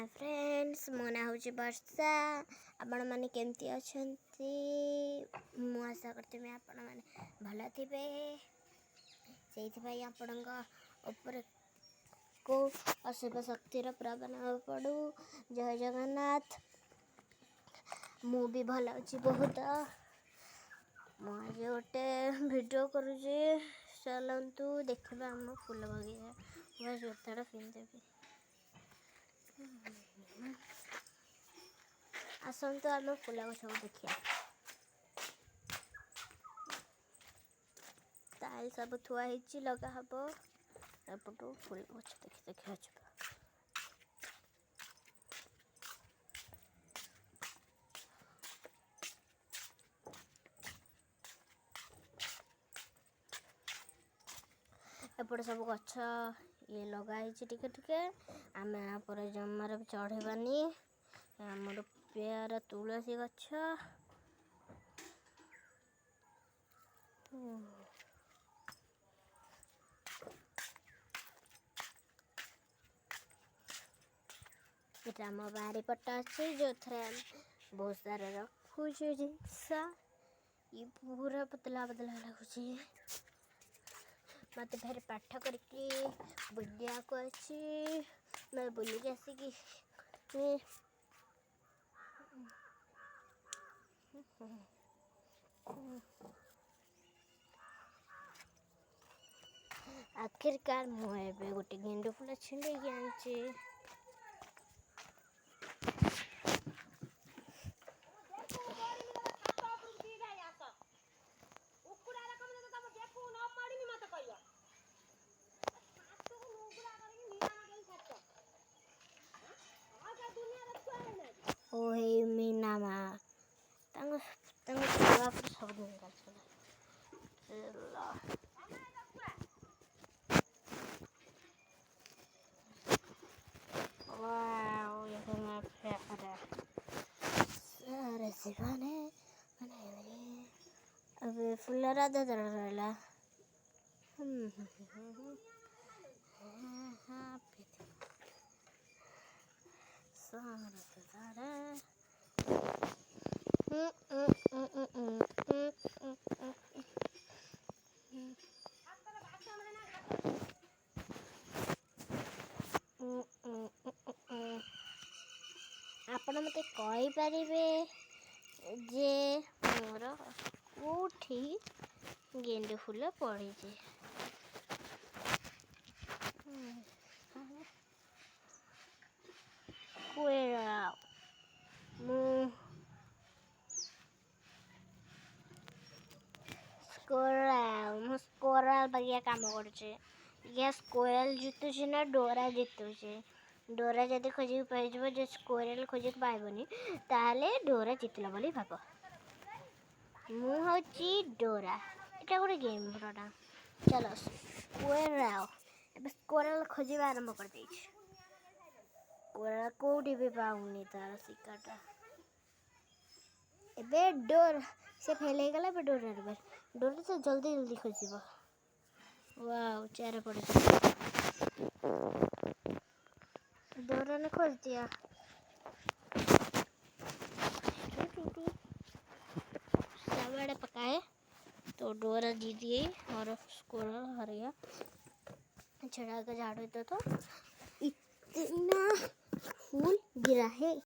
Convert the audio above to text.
Hi friends, मो ना हूँ वर्षा। आपण मैंने केमती अच्छी मु आशा करती आपण मैंने भल थे से आपण को अशुभ शक्तिर प्रदान पड़ू। जय जगन्नाथ। मु भी भल अच्छी बहुत। मुझे गोटे वीडियो करुँचे, चलतु देखा आम फूल बगीचा। मैं जोताटा पिंधेबी। आसतु आम फूल गछ को देखिए। ताल सब थुआ लगा हम एपटू फूल गछ देखी देखी आज एपटे सब गछ ये लगाई टिके टिके आम पर जमार चढ़ेबानी। आमर प्यारा तुलसी गछ ये आम बारी पट्टा अच्छे जो थे बहुत सारा रखुचे जिनस। ये पूरा पतला पतला लगुच। मत फिर पाठ करके बुलिया को अच्छी मैं बुलिक आसिकी आखिरकार मुझे गोटे गेंडू फूल छिंडे आनी। ओहे मीना माँ छुआ पर सब दिन वाओ ये तो मैं प्यारा सारे सिवाने अब फुल राधा तरह आपण मत कहींपारे जे मोर कौटी गेंडू फूल पड़ी। स्कोरल बगिया काम करे। स्कोरल जितुचे ना डोरा जितुचे। डोरा जदि खोजिक पाइब जो स्कोरल खोजिक पाइबनी ताले डोरा जितला बोली भाब। मु हूँ डोरा। एटा गोटे गेम ना। चलो स्कोरल ए स्कोरल खोजा आरंभ कर दे। स्कोरल कौटी भी पाऊनी तार शिकाटा एबे डोर से फेल गला। डोर से जल्दी जल्दी खोज। वाओ चार पड़े डोरा ने खोज दिया। सब पकाए तो डोरा जीत गई और स्कोरल हार गया। चढ़ा कर झाड़ू तो इतना फूल गिरा है।